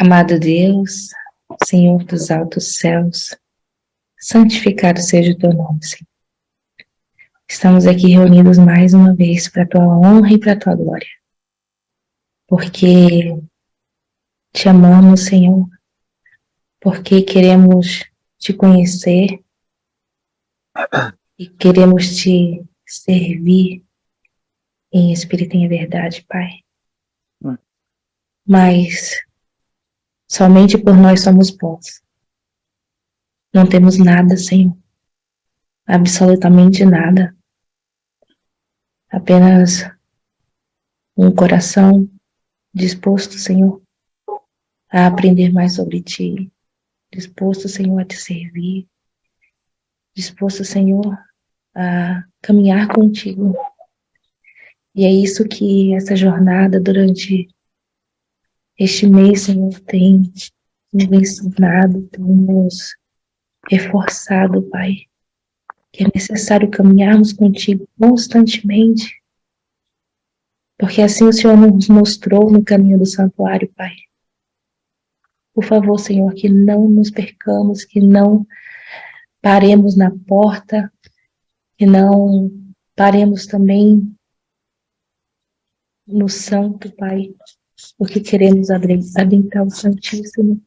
Amado Deus, Senhor dos altos céus, santificado seja o teu nome, Senhor. Estamos aqui reunidos mais uma vez para a tua honra e para a tua glória, porque te amamos, Senhor, porque queremos te conhecer e queremos te servir em espírito e em verdade, Pai. Mas somente por nós somos bons. Não temos nada, Senhor. Absolutamente nada. Apenas um coração disposto, Senhor, a aprender mais sobre Ti. Disposto, Senhor, a Te servir. Disposto, Senhor, a caminhar contigo. E é isso que essa jornada durante este mês, Senhor, tem nos ensinado, tem nos reforçado, Pai, que é necessário caminharmos contigo constantemente, porque assim o Senhor nos mostrou no caminho do santuário, Pai. Por favor, Senhor, que não nos percamos, que não paremos na porta, que não paremos também no santo, Pai, porque queremos adentrar o Santíssimo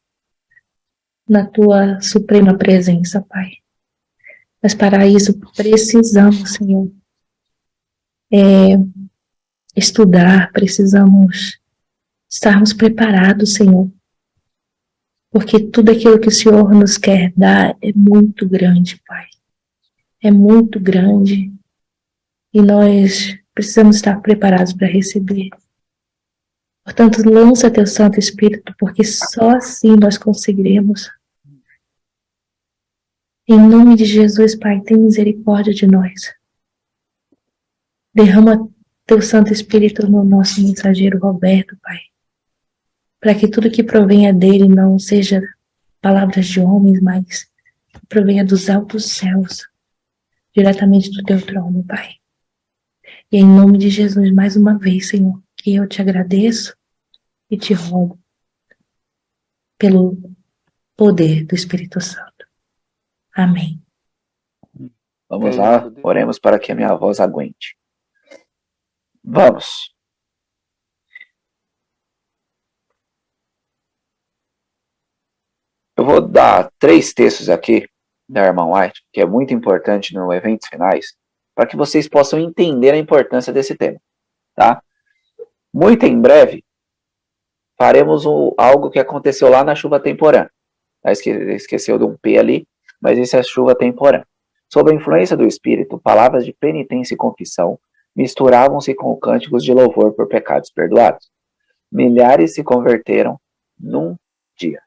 na Tua suprema presença, Pai. Mas para isso precisamos, Senhor, estudar, precisamos estarmos preparados, Senhor, porque tudo aquilo que o Senhor nos quer dar é muito grande, Pai. É muito grande e nós precisamos estar preparados para receber. Portanto, lança Teu Santo Espírito, porque só assim nós conseguiremos. Em nome de Jesus, Pai, tem misericórdia de nós. Derrama Teu Santo Espírito no nosso mensageiro Roberto, Pai, para que tudo que provenha dele não seja palavras de homens, mas que provenha dos altos céus, diretamente do Teu trono, Pai. E em nome de Jesus, mais uma vez, Senhor, que eu te agradeço e te rogo pelo poder do Espírito Santo. Amém. Vamos lá, oremos para que a minha voz aguente. Vamos. Eu vou dar 3 textos aqui da irmã White, que é muito importante no Eventos Finais, para que vocês possam entender a importância desse tema, tá? Muito em breve, faremos algo que aconteceu lá na chuva temporã. Esqueceu de um P ali, mas isso é chuva temporã. Sob a influência do Espírito, palavras de penitência e confissão misturavam-se com cânticos de louvor por pecados perdoados. Milhares se converteram num dia.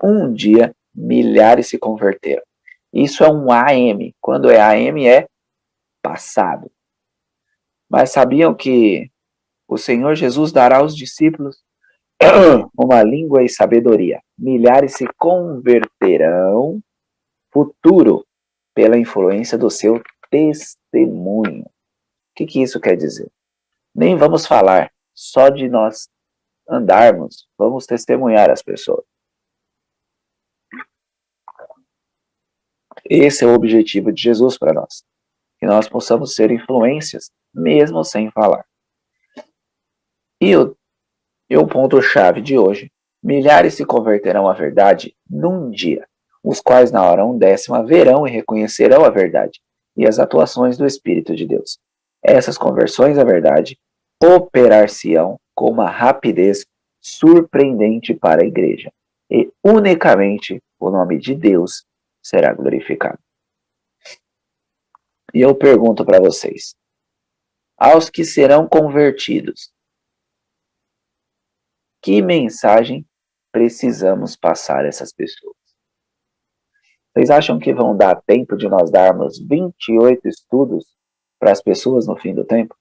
Um dia, milhares se converteram. Isso é um AM. Quando é AM, é passado. Mas sabiam que o Senhor Jesus dará aos discípulos uma língua e sabedoria. Milhares se converterão futuro pela influência do seu testemunho. O que isso quer dizer? Nem vamos falar, só de nós andarmos, vamos testemunhar as pessoas. Esse é o objetivo de Jesus para nós. Que nós possamos ser influências, mesmo sem falar. E o ponto-chave de hoje: milhares se converterão à verdade num dia, os quais na hora undécima verão e reconhecerão a verdade e as atuações do Espírito de Deus. Essas conversões à verdade operar-se-ão com uma rapidez surpreendente para a igreja, e unicamente o nome de Deus será glorificado. E eu pergunto para vocês, aos que serão convertidos, que mensagem precisamos passar a essas pessoas? Vocês acham que vão dar tempo de nós darmos 28 estudos para as pessoas no fim do tempo?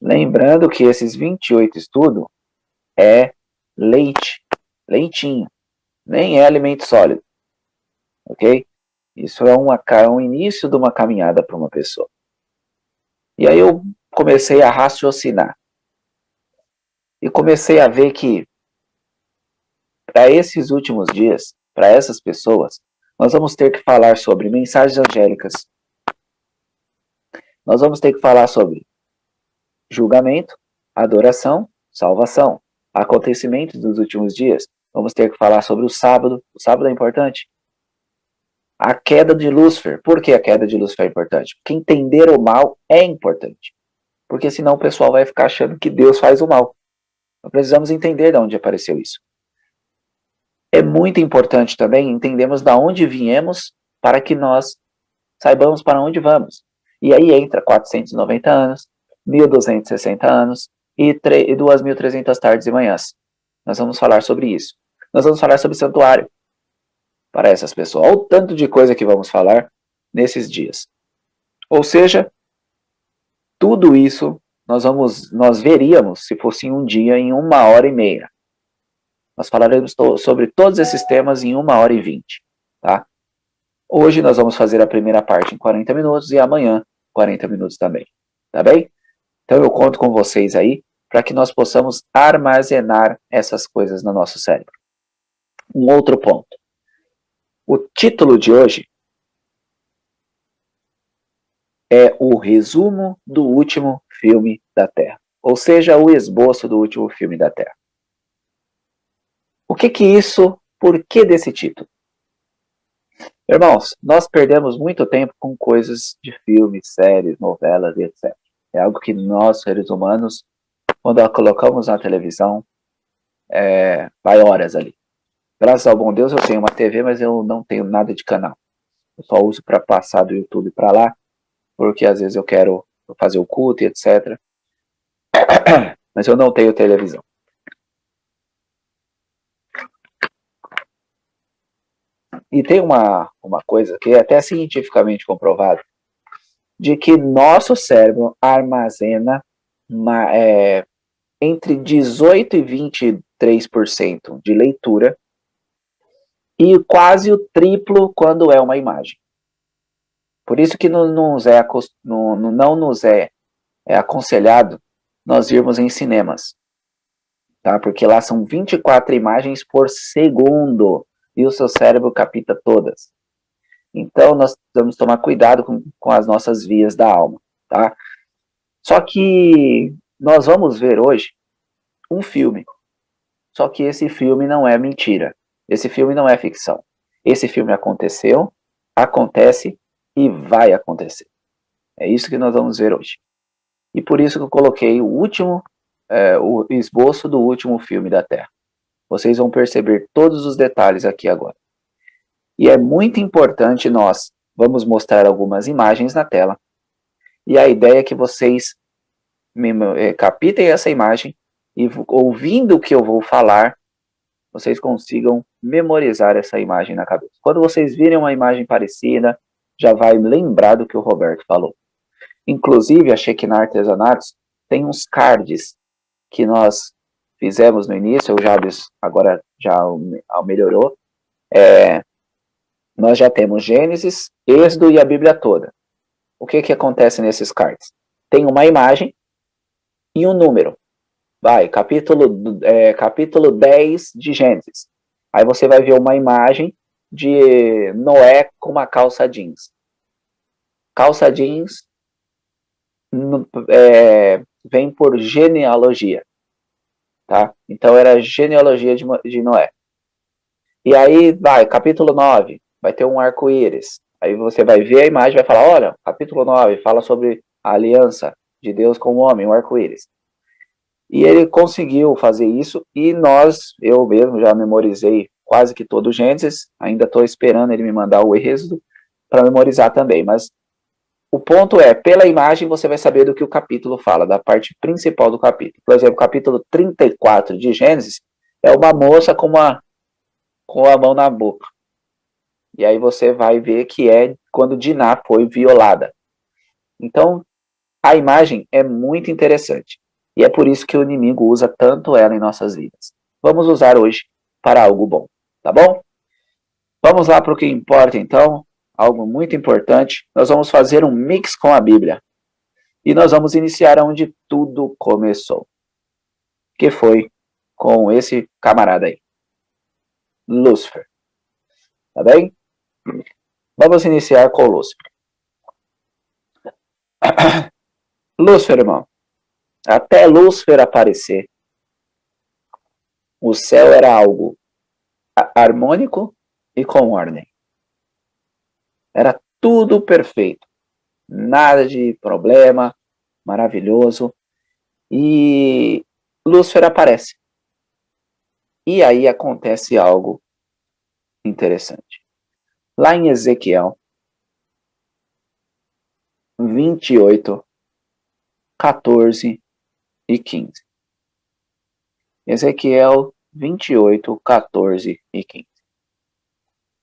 Lembrando que esses 28 estudos é leitinho, nem é alimento sólido, ok? Isso é um início de uma caminhada para uma pessoa. E aí eu comecei a raciocinar. E comecei a ver que para esses últimos dias, para essas pessoas, nós vamos ter que falar sobre mensagens angélicas. Nós vamos ter que falar sobre julgamento, adoração, salvação, acontecimentos dos últimos dias. Vamos ter que falar sobre o sábado. O sábado é importante. A queda de Lúcifer. Por que a queda de Lúcifer é importante? Porque entender o mal é importante. Porque senão o pessoal vai ficar achando que Deus faz o mal. Nós precisamos entender de onde apareceu isso. É muito importante também entendermos de onde viemos para que nós saibamos para onde vamos. E aí entra 490 anos, 1260 anos e 2.300 tardes e manhãs. Nós vamos falar sobre isso. Nós vamos falar sobre santuário para essas pessoas. Olha o tanto de coisa que vamos falar nesses dias. Ou seja, tudo isso nós veríamos se fosse um dia em 1h30. Nós falaremos sobre todos esses temas em 1h20, tá? Hoje nós vamos fazer a primeira parte em 40 minutos e amanhã 40 minutos também, tá bem? Então eu conto com vocês aí para que nós possamos armazenar essas coisas no nosso cérebro. Um outro ponto. O título de hoje é o resumo do último filme da Terra, ou seja, o esboço do último filme da Terra. O que isso, por que desse título? Irmãos, nós perdemos muito tempo com coisas de filmes, séries, novelas e etc. É algo que nós, seres humanos, quando a colocamos na televisão, vai horas ali. Graças ao bom Deus eu tenho uma TV, mas eu não tenho nada de canal. Eu só uso para passar do YouTube para lá, porque às vezes eu quero fazer o culto e etc. Mas eu não tenho televisão. E tem uma coisa que é até cientificamente comprovada, de que nosso cérebro armazena entre 18% e 23% de leitura e quase o triplo quando é uma imagem. Por isso que não nos é aconselhado nós irmos em cinemas, tá? Porque lá são 24 imagens por segundo e o seu cérebro capta todas. Então nós precisamos tomar cuidado com as nossas vias da alma, tá? Só que nós vamos ver hoje um filme. Só que esse filme não é mentira. Esse filme não é ficção. Esse filme aconteceu, acontece e vai acontecer. É isso que nós vamos ver hoje. E por isso que eu coloquei o esboço do último filme da Terra. Vocês vão perceber todos os detalhes aqui agora. E é muito importante vamos mostrar algumas imagens na tela. E a ideia é que vocês captem essa imagem e, ouvindo o que eu vou falar, vocês consigam memorizar essa imagem na cabeça. Quando vocês virem uma imagem parecida, já vai lembrar do que o Roberto falou. Inclusive, a Shekinah Artesanatos tem uns cards que nós fizemos no início, o Jabes agora já melhorou. Nós já temos Gênesis, Êxodo e a Bíblia toda. O que acontece nesses cards? Tem uma imagem e um número. Capítulo 10 de Gênesis. Aí você vai ver uma imagem de Noé com uma calça jeans. Calça jeans vem por genealogia. Tá? Então era a genealogia de Noé. E aí capítulo 9, vai ter um arco-íris. Aí você vai ver a imagem e vai falar, olha, capítulo 9 fala sobre a aliança de Deus com o homem, o arco-íris. E ele conseguiu fazer isso e eu mesmo já memorizei quase que todo o Gênesis, ainda estou esperando ele me mandar o Êxodo para memorizar também, mas o ponto é, pela imagem você vai saber do que o capítulo fala, da parte principal do capítulo. Por exemplo, o capítulo 34 de Gênesis é uma moça com a mão na boca. E aí você vai ver que é quando Diná foi violada. Então, a imagem é muito interessante. E é por isso que o inimigo usa tanto ela em nossas vidas. Vamos usar hoje para algo bom, tá bom? Vamos lá para o que importa então, algo muito importante. Nós vamos fazer um mix com a Bíblia. E nós vamos iniciar onde tudo começou. Que foi com esse camarada aí. Lúcifer. Tá bem? Vamos iniciar com Lúcifer. Lúcifer, irmão. Até Lúcifer aparecer, o céu era algo harmônico e com ordem. Era tudo perfeito. Nada de problema, maravilhoso. E Lúcifer aparece. E aí acontece algo interessante. Lá em Ezequiel 28, 14 e 15. Ezequiel 28, 14 e 15.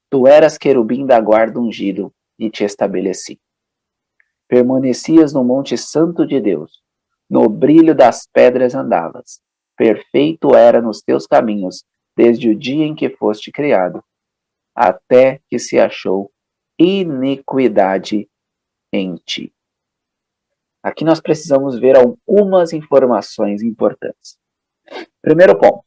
Tu eras querubim da guarda ungido e te estabeleci. Permanecias no monte santo de Deus. No brilho das pedras andavas. Perfeito era nos teus caminhos, desde o dia em que foste criado, até que se achou iniquidade em ti. Aqui nós precisamos ver algumas informações importantes. Primeiro ponto.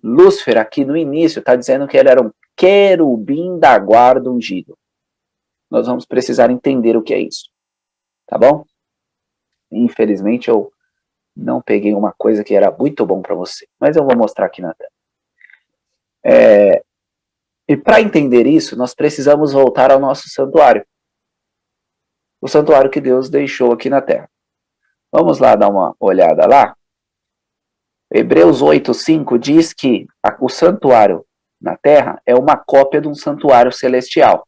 Lúcifer, aqui no início, está dizendo que ele era um querubim da guarda ungido. Nós vamos precisar entender o que é isso. Tá bom? Infelizmente, eu não peguei uma coisa que era muito bom para você, mas eu vou mostrar aqui na tela. E para entender isso, nós precisamos voltar ao nosso santuário. O santuário que Deus deixou aqui na terra. Vamos lá dar uma olhada lá? Hebreus 8:5 diz que o santuário na terra é uma cópia de um santuário celestial.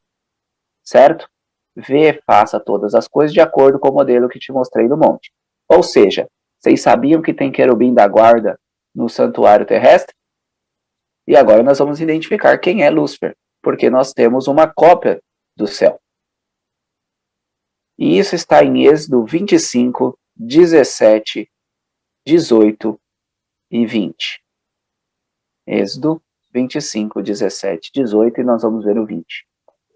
Certo? Vê, faça todas as coisas de acordo com o modelo que te mostrei no monte. Ou seja, vocês sabiam que tem querubim da guarda no santuário terrestre? E agora nós vamos identificar quem é Lúcifer, porque nós temos uma cópia do céu. E isso está em Êxodo 25, 17, 18 e 20. Êxodo 25, 17, 18 e nós vamos ver o 20.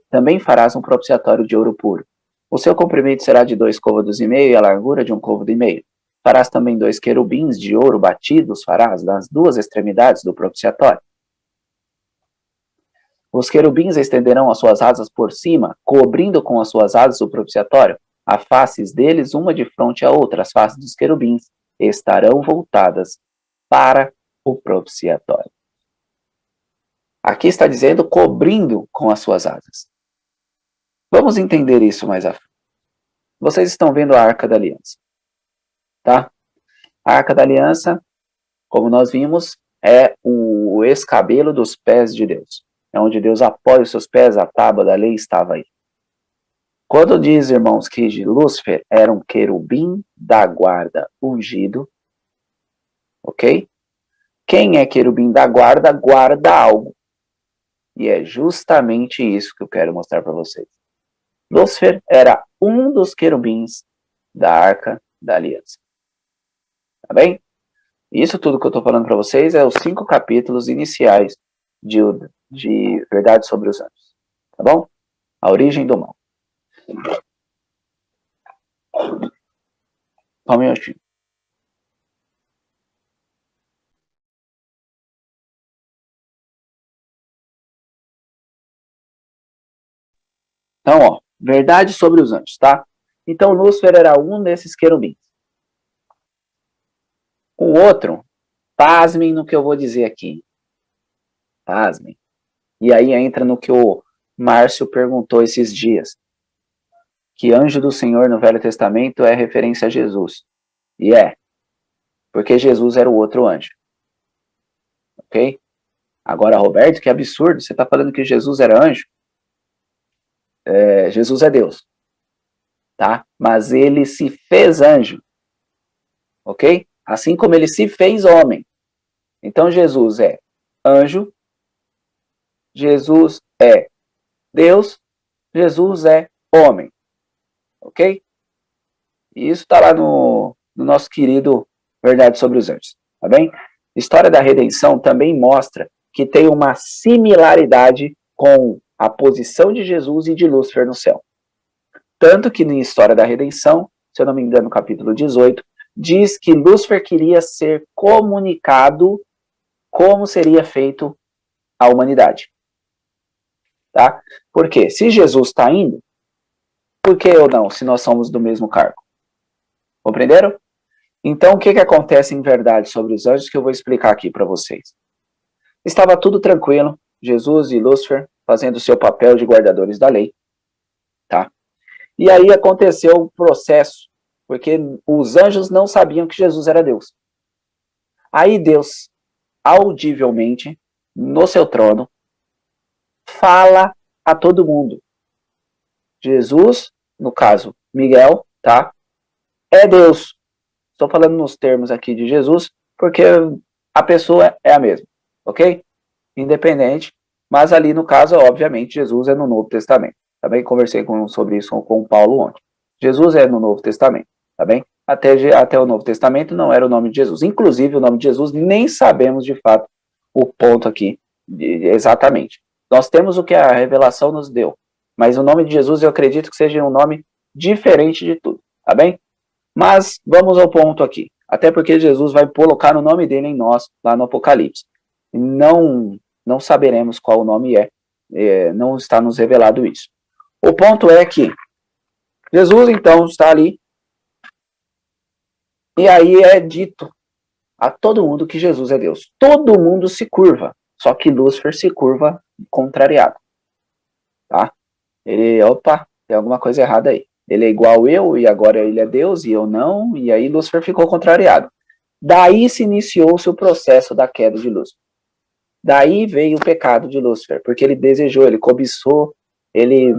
Também farás um propiciatório de ouro puro. O seu comprimento será de 2 côvados e meio e a largura de 1 côvado e meio. Farás também 2 querubins de ouro batidos, farás nas 2 extremidades do propiciatório. Os querubins estenderão as suas asas por cima, cobrindo com as suas asas o propiciatório. As faces deles, uma de frente à outra, as faces dos querubins, estarão voltadas para o propiciatório. Aqui está dizendo cobrindo com as suas asas. Vamos entender isso mais a fundo. Vocês estão vendo a Arca da Aliança, tá? A Arca da Aliança, como nós vimos, é o escabelo dos pés de Deus. É onde Deus apoia os seus pés, a tábua da lei estava aí. Quando diz, irmãos, que Lúcifer era um querubim da guarda ungido, ok? Quem é querubim da guarda, guarda algo. E é justamente isso que eu quero mostrar para vocês. Lúcifer era um dos querubins da Arca da Aliança. Tá bem? Isso tudo que eu estou falando para vocês é os 5 capítulos iniciais de Verdade sobre os Anjos. Tá bom? A origem do mal. Só um minutinho. Então, ó, verdade sobre os anjos, tá? Então, Lúcifer era um desses querubins. O outro, pasmem no que eu vou dizer aqui. Pasmem. E aí entra no que o Márcio perguntou esses dias. Que anjo do Senhor no Velho Testamento é referência a Jesus. E é. Porque Jesus era o outro anjo. Ok? Agora, Roberto, que absurdo. Você está falando que Jesus era anjo? Jesus é Deus. Tá? Mas ele se fez anjo. Ok? Assim como ele se fez homem. Então, Jesus é anjo. Jesus é Deus. Jesus é homem. Ok? E isso está lá no nosso querido Verdade sobre os Anjos. Tá bem? História da Redenção também mostra que tem uma similaridade com a posição de Jesus e de Lúcifer no céu. Tanto que na História da Redenção, se eu não me engano, no capítulo 18, diz que Lúcifer queria ser comunicado como seria feito a humanidade. Tá? Porque se Jesus está indo, por que eu não, se nós somos do mesmo cargo? Compreenderam? Então, o que acontece em verdade sobre os anjos que eu vou explicar aqui para vocês? Estava tudo tranquilo, Jesus e Lúcifer fazendo o seu papel de guardadores da lei, tá? E aí aconteceu o processo, porque os anjos não sabiam que Jesus era Deus. Aí Deus, audivelmente, no seu trono, fala a todo mundo. Jesus, no caso, Miguel, tá? É Deus. Estou falando nos termos aqui de Jesus, porque a pessoa é a mesma, ok? Independente, mas ali no caso, obviamente, Jesus é no Novo Testamento. Tá bem? Conversei sobre isso com o Paulo ontem. Jesus é no Novo Testamento, tá bem? Até o Novo Testamento não era o nome de Jesus. Inclusive, o nome de Jesus nem sabemos de fato o ponto aqui, exatamente. Nós temos o que a revelação nos deu, mas o nome de Jesus eu acredito que seja um nome diferente de tudo, tá bem? Mas vamos ao ponto aqui. Até porque Jesus vai colocar o nome dele em nós, lá no Apocalipse. Não saberemos qual o nome não está nos revelado isso. O ponto é que Jesus, então, está ali, e aí é dito a todo mundo que Jesus é Deus. Todo mundo se curva, só que Lúcifer se curva contrariado. Tá? Opa, tem alguma coisa errada aí. Ele é igual eu, e agora ele é Deus, e eu não, e aí Lúcifer ficou contrariado. Daí se iniciou-se o processo da queda de Lúcifer. Daí veio o pecado de Lúcifer, porque ele desejou, ele cobiçou, ele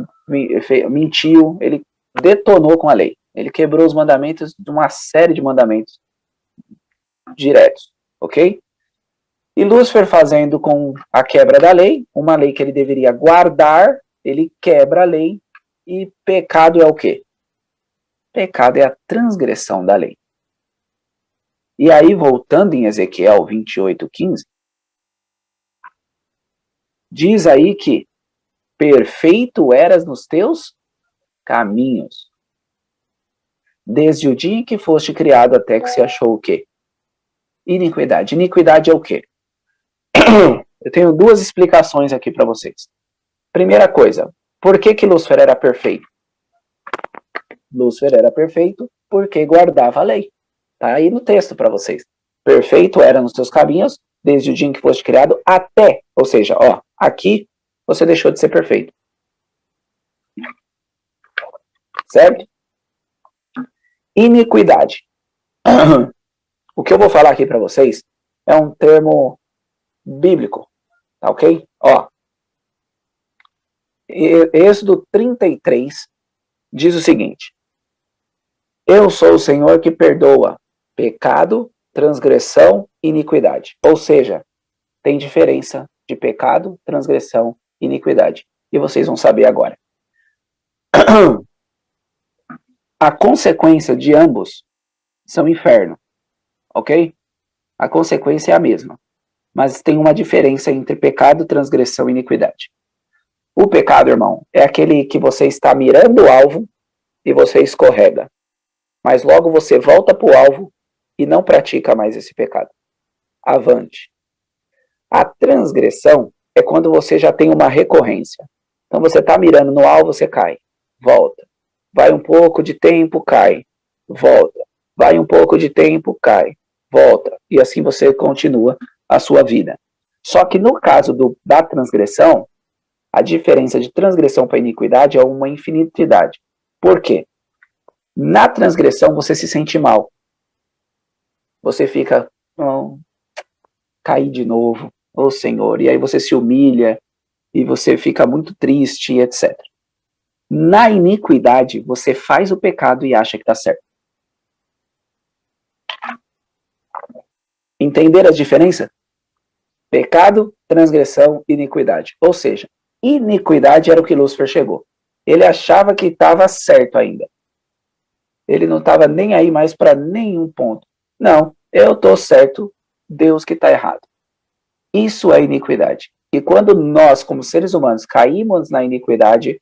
mentiu, ele detonou com a lei. Ele quebrou os mandamentos de uma série de mandamentos diretos, ok? E Lúcifer fazendo com a quebra da lei, uma lei que ele deveria guardar, ele quebra a lei, e pecado é o quê? Pecado é a transgressão da lei. E aí, voltando em Ezequiel 28:15, diz aí que perfeito eras nos teus caminhos, desde o dia em que foste criado até que se achou o quê? Iniquidade. Iniquidade é o quê? Eu tenho duas explicações aqui para vocês. Primeira coisa, por que Lúcifer era perfeito? Lúcifer era perfeito porque guardava a lei. Tá aí no texto para vocês. Perfeito era nos teus caminhos, desde o dia em que foste criado até, ou seja, ó, aqui você deixou de ser perfeito. Certo? Iniquidade. O que eu vou falar aqui para vocês é um termo bíblico, tá ok? Ó, Êxodo 33 diz o seguinte: eu sou o Senhor que perdoa pecado, transgressão e iniquidade. Ou seja, tem diferença de pecado, transgressão e iniquidade. E vocês vão saber agora. A consequência de ambos são inferno, ok? A consequência é a mesma, mas tem uma diferença entre pecado, transgressão e iniquidade. O pecado, irmão, é aquele que você está mirando o alvo e você escorrega, mas logo você volta para o alvo e não pratica mais esse pecado. Avante. A transgressão é quando você já tem uma recorrência. Então você está mirando no alvo, você cai, volta. Vai um pouco de tempo, cai, volta. Vai um pouco de tempo, cai, volta. E assim você continua a sua vida. Só que no caso da transgressão, a diferença de transgressão para iniquidade é uma infinitidade. Por quê? Na transgressão você se sente mal. Você fica, caí de novo, ô Senhor. E aí você se humilha e você fica muito triste, etc. Na iniquidade, você faz o pecado e acha que está certo. Entender as diferenças? Pecado, transgressão, iniquidade. Ou seja, iniquidade era o que Lúcifer chegou. Ele achava que estava certo ainda. Ele não estava nem aí mais para nenhum ponto. Não, eu estou certo, Deus que está errado. Isso é iniquidade. E quando nós, como seres humanos, caímos na iniquidade,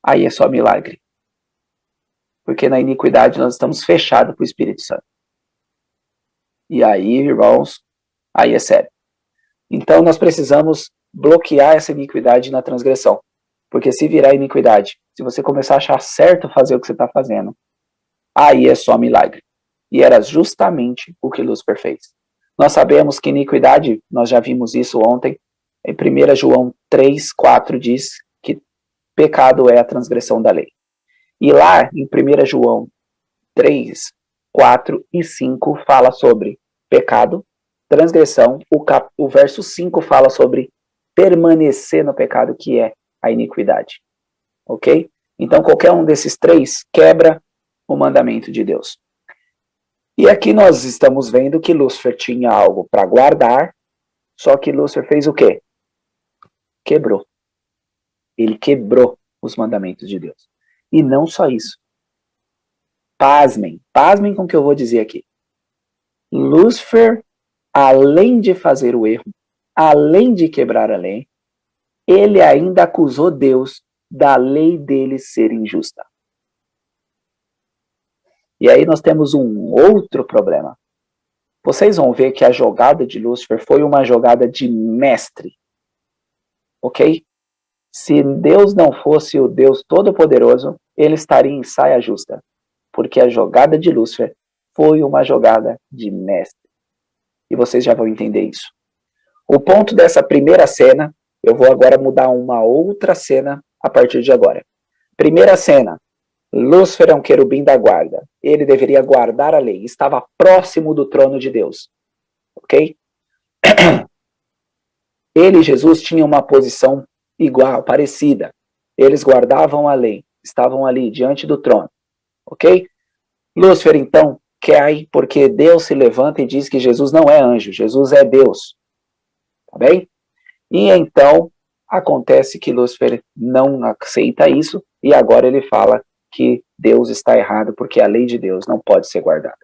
aí é só milagre. Porque na iniquidade nós estamos fechados para o Espírito Santo. E aí, irmãos, aí é sério. Então nós precisamos bloquear essa iniquidade na transgressão. Porque se virar iniquidade, se você começar a achar certo fazer o que você está fazendo, aí é só milagre. E era justamente o que Lúcifer fez. Nós sabemos que iniquidade, nós já vimos isso ontem, em 1 João 3,4 diz que pecado é a transgressão da lei. E lá em 1 João 3, 4 e 5 fala sobre pecado, transgressão, o verso 5 fala sobre permanecer no pecado, que é a iniquidade. Ok? Então qualquer um desses três quebra o mandamento de Deus. E aqui nós estamos vendo que Lúcifer tinha algo para guardar, só que Lúcifer fez o quê? Quebrou. Ele quebrou os mandamentos de Deus. E não só isso. Pasmem com o que eu vou dizer aqui. Lúcifer, além de fazer o erro, além de quebrar a lei, ele ainda acusou Deus da lei dele ser injusta. E aí nós temos um outro problema. Vocês vão ver que a jogada de Lúcifer foi uma jogada de mestre. Ok? Se Deus não fosse o Deus Todo-Poderoso, ele estaria em saia justa. Porque a jogada de Lúcifer foi uma jogada de mestre. E vocês já vão entender isso. O ponto dessa primeira cena, eu vou agora mudar uma outra cena a partir de agora. Primeira cena, Lúcifer é um querubim da guarda. Ele deveria guardar a lei. Estava próximo do trono de Deus. Ok? Ele e Jesus tinham uma posição igual, parecida. Eles guardavam a lei. Estavam ali, diante do trono. Ok? Lúcifer, então, cai porque Deus se levanta e diz que Jesus não é anjo. Jesus é Deus. Tá bem? E então, acontece que Lúcifer não aceita isso. E agora ele fala que Deus está errado porque a lei de Deus não pode ser guardada.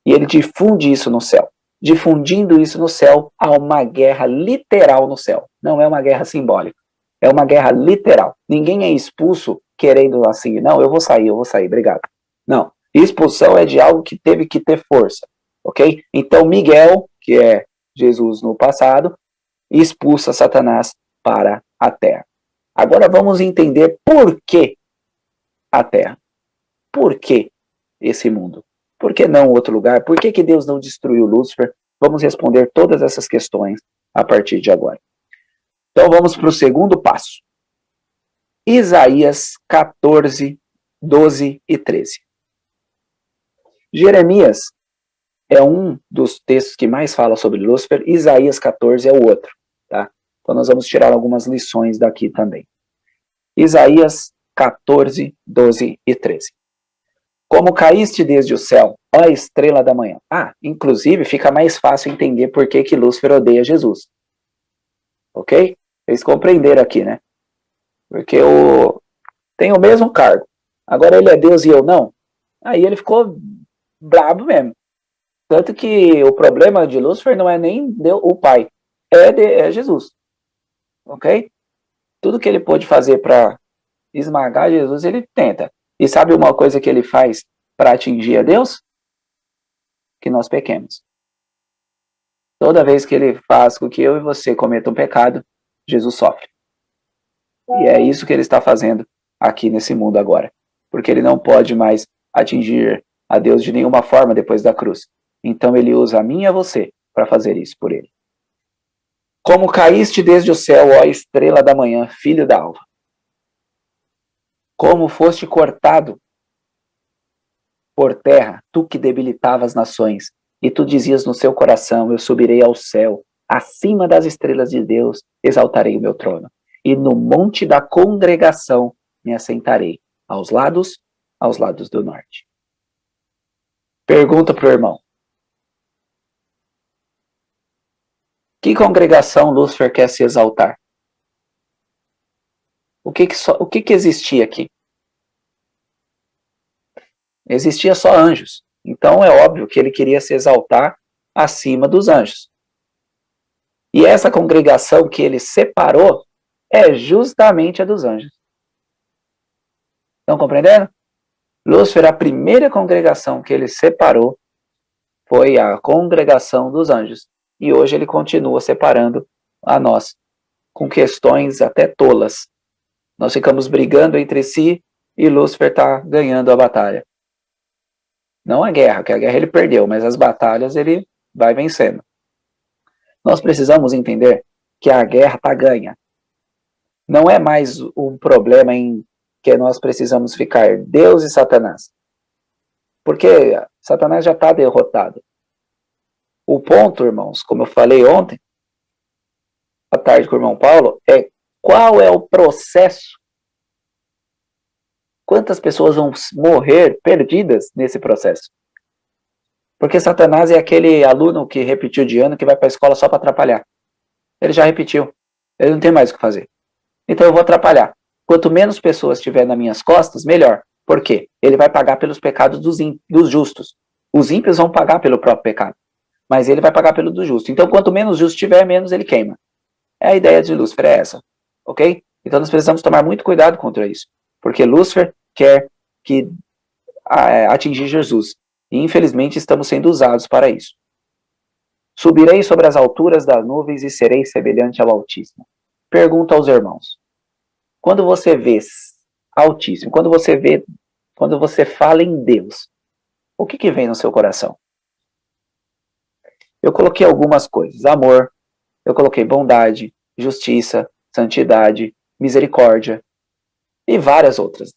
E ele difunde isso no céu. Difundindo isso no céu, há uma guerra literal no céu. Não é uma guerra simbólica. É uma guerra literal. Ninguém é expulso querendo assim, não, eu vou sair, obrigado. Não. Expulsão é de algo que teve que ter força. Ok? Então Miguel, que é Jesus no passado, expulsa Satanás para a terra. Agora vamos entender por que a terra. Por que esse mundo? Por que não outro lugar? Por que Deus não destruiu Lúcifer? Vamos responder todas essas questões a partir de agora. Então vamos para o segundo passo. Isaías 14, 12 e 13. Jeremias é um dos textos que mais fala sobre Lúcifer. Isaías 14 é o outro. Tá? Então nós vamos tirar algumas lições daqui também. Isaías 14, 12 e 13. Como caíste desde o céu, ó estrela da manhã. Inclusive fica mais fácil entender por que Lúcifer odeia Jesus. Ok? Vocês compreenderam aqui, né? Porque tem o mesmo cargo. Agora ele é Deus e eu não. Aí ele ficou brabo mesmo. Tanto que o problema de Lúcifer não é nem Deus, o Pai. É Jesus. Ok? Tudo que ele pôde fazer para esmagar Jesus, ele tenta. E sabe uma coisa que ele faz para atingir a Deus? Que nós pequemos. Toda vez que ele faz com que eu e você cometam um pecado, Jesus sofre. E é isso que ele está fazendo aqui nesse mundo agora. Porque ele não pode mais atingir a Deus de nenhuma forma depois da cruz. Então ele usa a mim e a você para fazer isso por ele. Como caíste desde o céu, ó estrela da manhã, filho da alva. Como foste cortado por terra, tu que debilitava as nações, e tu dizias no seu coração, eu subirei ao céu, acima das estrelas de Deus, exaltarei o meu trono, e no monte da congregação me assentarei, aos lados do norte. Pergunta para o irmão. Que congregação Lúcifer quer se exaltar? O que existia aqui? Existia só anjos. Então é óbvio que ele queria se exaltar acima dos anjos. E essa congregação que ele separou é justamente a dos anjos. Estão compreendendo? Lúcifer, a primeira congregação que ele separou foi a congregação dos anjos. e hoje ele continua separando a nós, com questões até tolas. Nós ficamos brigando entre si e Lúcifer está ganhando a batalha. Não a guerra, que a guerra ele perdeu, mas as batalhas ele vai vencendo. Nós precisamos entender que a guerra está ganha. Não é mais um problema em que nós precisamos ficar Deus e Satanás. Porque Satanás já está derrotado. O ponto, irmãos, como eu falei ontem, à tarde com o irmão Paulo, é qual é o processo. Quantas pessoas vão morrer perdidas nesse processo? Porque Satanás é aquele aluno que repetiu de ano, que vai para a escola só para atrapalhar. Ele já repetiu. Ele não tem mais o que fazer. Então eu vou atrapalhar. Quanto menos pessoas tiver nas minhas costas, melhor. Por quê? Ele vai pagar pelos pecados dos justos. Os ímpios vão pagar pelo próprio pecado. Mas ele vai pagar pelo do justo. Então quanto menos justo tiver, menos ele queima. A ideia de Lúcifer é essa. Ok? Então nós precisamos tomar muito cuidado contra isso. Porque Lúcifer quer atingir Jesus. E infelizmente estamos sendo usados para isso. Subirei sobre as alturas das nuvens e serei semelhante ao Altíssimo. Pergunta aos irmãos. Quando você vê Altíssimo, quando você fala em Deus, o que vem no seu coração? Eu coloquei algumas coisas. Amor, eu coloquei bondade, justiça, santidade, misericórdia e várias outras.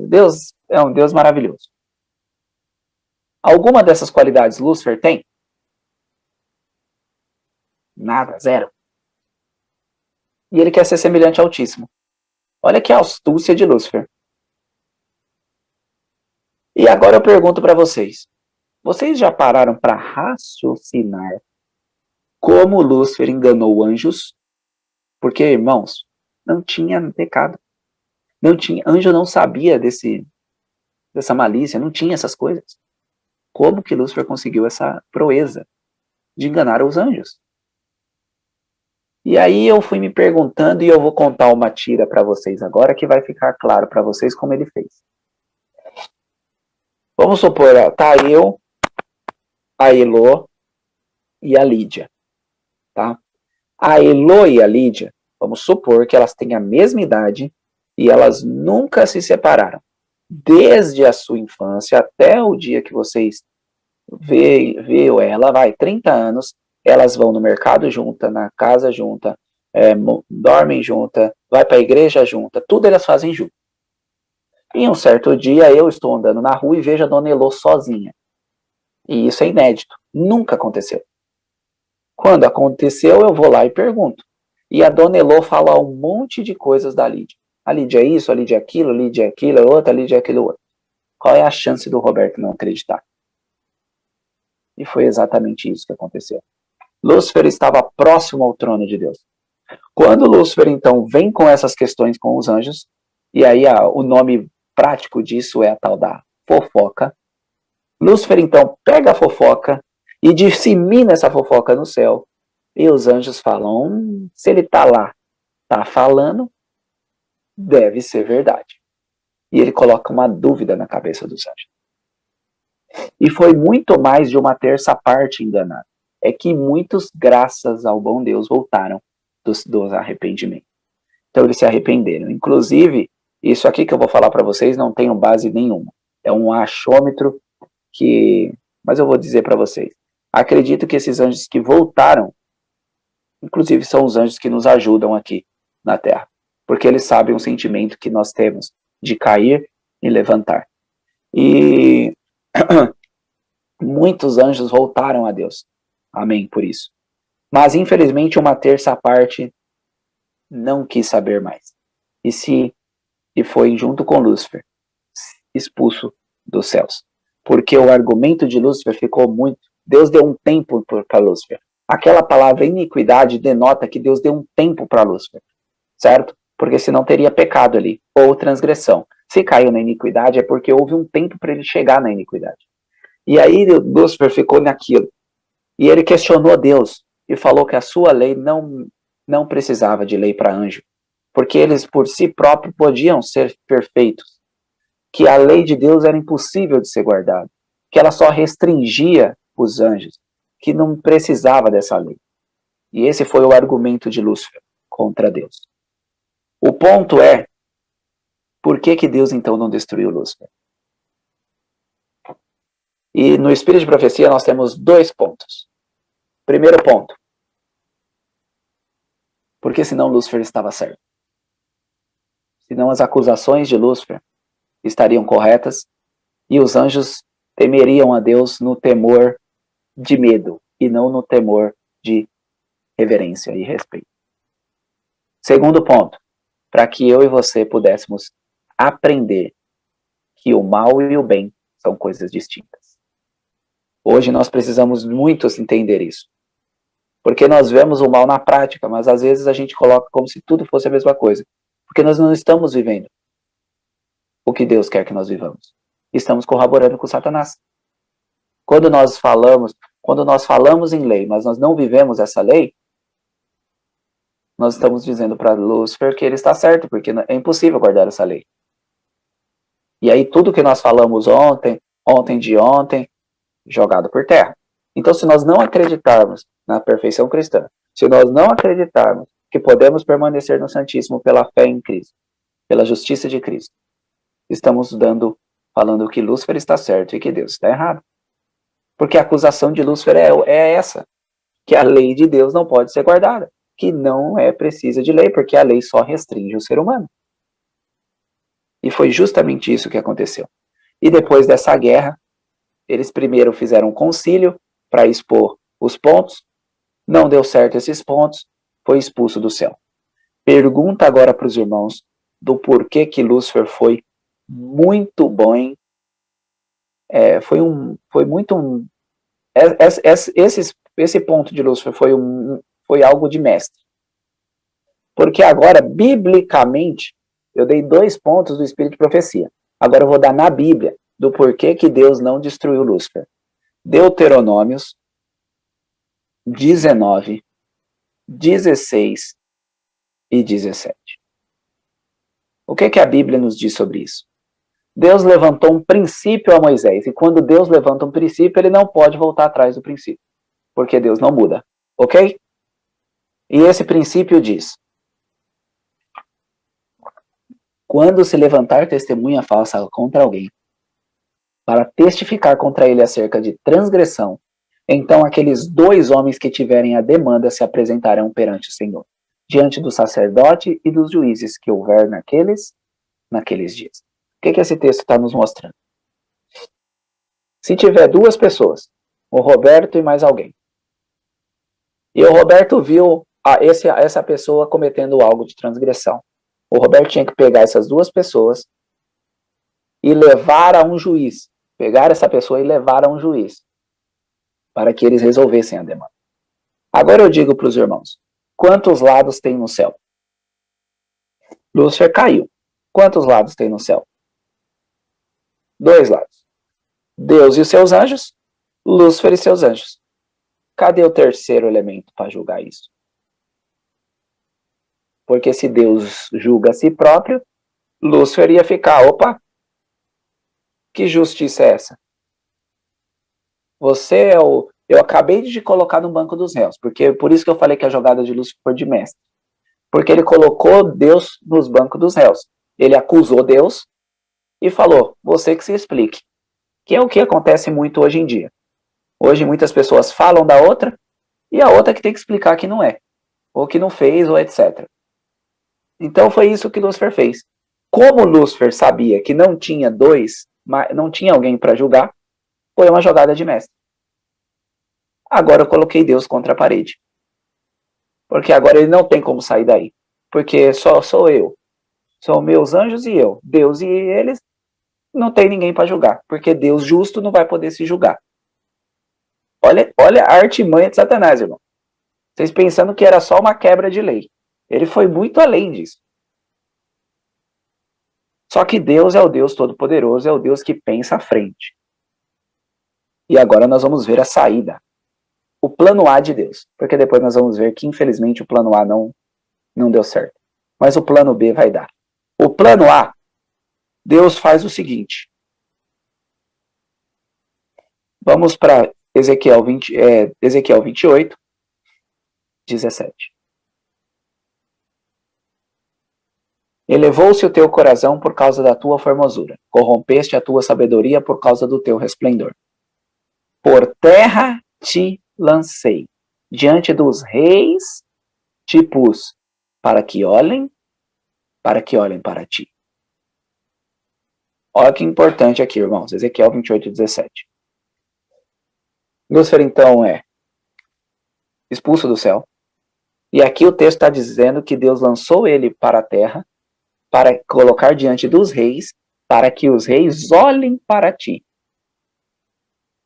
Deus é um Deus maravilhoso. Alguma dessas qualidades Lúcifer tem? Nada, zero. E ele quer ser semelhante ao Altíssimo. Olha que astúcia de Lúcifer. E agora eu pergunto para vocês. Vocês já pararam para raciocinar como Lúcifer enganou anjos? Porque, irmãos, não tinha pecado. Anjo não sabia dessa malícia, não tinha essas coisas. Como que Lúcifer conseguiu essa proeza de enganar os anjos? E aí eu fui me perguntando e eu vou contar uma tira para vocês agora que vai ficar claro para vocês como ele fez. Vamos supor, tá eu, a Elô e a Lídia, tá? A Elô e a Lídia, vamos supor que elas têm a mesma idade e elas nunca se separaram. Desde a sua infância até o dia que vocês viu ela, 30 anos, elas vão no mercado junta, na casa junta, dormem junta, vai para a igreja junta, tudo elas fazem junto. E um certo dia eu estou andando na rua e vejo a Dona Elô sozinha. E isso é inédito, nunca aconteceu. Quando aconteceu, eu vou lá e pergunto. E a Dona Elô fala um monte de coisas da Lídia. A Lídia é isso, a Lídia é aquilo, a Lídia é aquilo, a outra, a Lídia é aquilo outro. Qual é a chance do Roberto não acreditar? E foi exatamente isso que aconteceu. Lúcifer estava próximo ao trono de Deus. Quando Lúcifer, então, vem com essas questões com os anjos, e aí o nome prático disso é a tal da fofoca, Lúcifer, então, pega a fofoca e dissemina essa fofoca no céu, e os anjos falam, se ele está lá, está falando, deve ser verdade. E ele coloca uma dúvida na cabeça dos anjos. E foi muito mais de uma terça parte enganada. É que muitos, graças ao bom Deus, voltaram dos arrependimentos. Então eles se arrependeram. Inclusive, isso aqui que eu vou falar para vocês não tem base nenhuma. É um achômetro mas eu vou dizer para vocês. Acredito que esses anjos que voltaram, inclusive são os anjos que nos ajudam aqui na Terra. Porque eles sabem o sentimento que nós temos de cair e levantar. E muitos anjos voltaram a Deus. Amém por isso. Mas infelizmente uma terça parte não quis saber mais. E foi junto com Lúcifer expulso dos céus. Porque o argumento de Lúcifer ficou muito... Deus deu um tempo para Lúcifer. Aquela palavra iniquidade denota que Deus deu um tempo para Lúcifer. Certo? Porque senão teria pecado ali. Ou transgressão. Se caiu na iniquidade é porque houve um tempo para ele chegar na iniquidade. E aí Lúcifer ficou naquilo. E ele questionou Deus. E falou que a sua lei não precisava de lei para anjo. Porque eles por si próprios podiam ser perfeitos. Que a lei de Deus era impossível de ser guardada. Que ela só restringia os anjos. que não precisava dessa lei. E esse foi o argumento de Lúcifer contra Deus. O ponto é, por que Deus então não destruiu Lúcifer? E no Espírito de Profecia nós temos 2 pontos. Primeiro ponto, porque senão Lúcifer estava certo. Senão as acusações de Lúcifer estariam corretas e os anjos temeriam a Deus no temor de medo e não no temor de reverência e respeito. Segundo ponto, para que eu e você pudéssemos aprender que o mal e o bem são coisas distintas. Hoje nós precisamos muito entender isso. Porque nós vemos o mal na prática, mas às vezes a gente coloca como se tudo fosse a mesma coisa. Porque nós não estamos vivendo o que Deus quer que nós vivamos. Estamos corroborando com Satanás. Quando nós falamos em lei, mas nós não vivemos essa lei, nós estamos dizendo para Lúcifer que ele está certo, porque é impossível guardar essa lei. E aí tudo que nós falamos ontem, jogado por terra. Então, se nós não acreditarmos na perfeição cristã, se nós não acreditarmos que podemos permanecer no Santíssimo pela fé em Cristo, pela justiça de Cristo, estamos falando que Lúcifer está certo e que Deus está errado. Porque a acusação de Lúcifer é essa, que a lei de Deus não pode ser guardada, que não é precisa de lei, porque a lei só restringe o ser humano. E foi justamente isso que aconteceu. E depois dessa guerra, eles primeiro fizeram um concílio para expor os pontos, não deu certo esses pontos, foi expulso do céu. Pergunta agora para os irmãos do porquê que Lúcifer foi muito bom, esse ponto de Lúcifer foi algo de mestre. Porque agora, biblicamente, eu dei 2 pontos do Espírito de Profecia. Agora eu vou dar na Bíblia do porquê que Deus não destruiu Lúcifer. Deuteronômios 19, 16 e 17. O que a Bíblia nos diz sobre isso? Deus levantou um princípio a Moisés, e quando Deus levanta um princípio, ele não pode voltar atrás do princípio, porque Deus não muda, ok? E esse princípio diz: quando se levantar testemunha falsa contra alguém, para testificar contra ele acerca de transgressão, então aqueles 2 homens que tiverem a demanda se apresentarão perante o Senhor, diante do sacerdote e dos juízes que houver naqueles dias. O que esse texto está nos mostrando? Se tiver 2 pessoas, o Roberto e mais alguém, e o Roberto viu essa pessoa cometendo algo de transgressão, o Roberto tinha que pegar essas 2 pessoas e levar a um juiz, pegar essa pessoa e levar a um juiz, para que eles resolvessem a demanda. Agora eu digo para os irmãos, quantos lados tem no céu? Lúcifer caiu. Quantos lados tem no céu? 2 lados. Deus e os seus anjos, Lúcifer e seus anjos. Cadê o terceiro elemento para julgar isso? Porque se Deus julga a si próprio, Lúcifer ia ficar, opa, que justiça é essa? Você eu acabei de colocar no banco dos réus, porque por isso que eu falei que a jogada de Lúcifer foi de mestre. Porque ele colocou Deus nos bancos dos réus. Ele acusou Deus e falou, você que se explique. Que é o que acontece muito hoje em dia. Hoje muitas pessoas falam da outra e a outra que tem que explicar que não é. Ou que não fez, ou etc. Então foi isso que Lúcifer fez. Como Lúcifer sabia que não tinha alguém para julgar, foi uma jogada de mestre. Agora eu coloquei Deus contra a parede. Porque agora ele não tem como sair daí. Porque só sou eu. São meus anjos e eu. Deus e eles, não tem ninguém para julgar. Porque Deus justo não vai poder se julgar. Olha a artimanha de Satanás, irmão. Vocês pensando que era só uma quebra de lei. Ele foi muito além disso. Só que Deus é o Deus Todo-Poderoso, é o Deus que pensa à frente. E agora nós vamos ver a saída. O plano A de Deus. Porque depois nós vamos ver que, infelizmente, o plano A não deu certo. Mas o plano B vai dar. O plano A, Deus faz o seguinte. Vamos para Ezequiel 28, 17. Elevou-se o teu coração por causa da tua formosura, corrompeste a tua sabedoria por causa do teu resplendor. Por terra te lancei, diante dos reis te pus, para que olhem para ti. Olha que importante aqui, irmãos, Ezequiel 28, 17. Lúcifer, então, é expulso do céu, e aqui o texto está dizendo que Deus lançou ele para a terra, para colocar diante dos reis, para que os reis olhem para ti.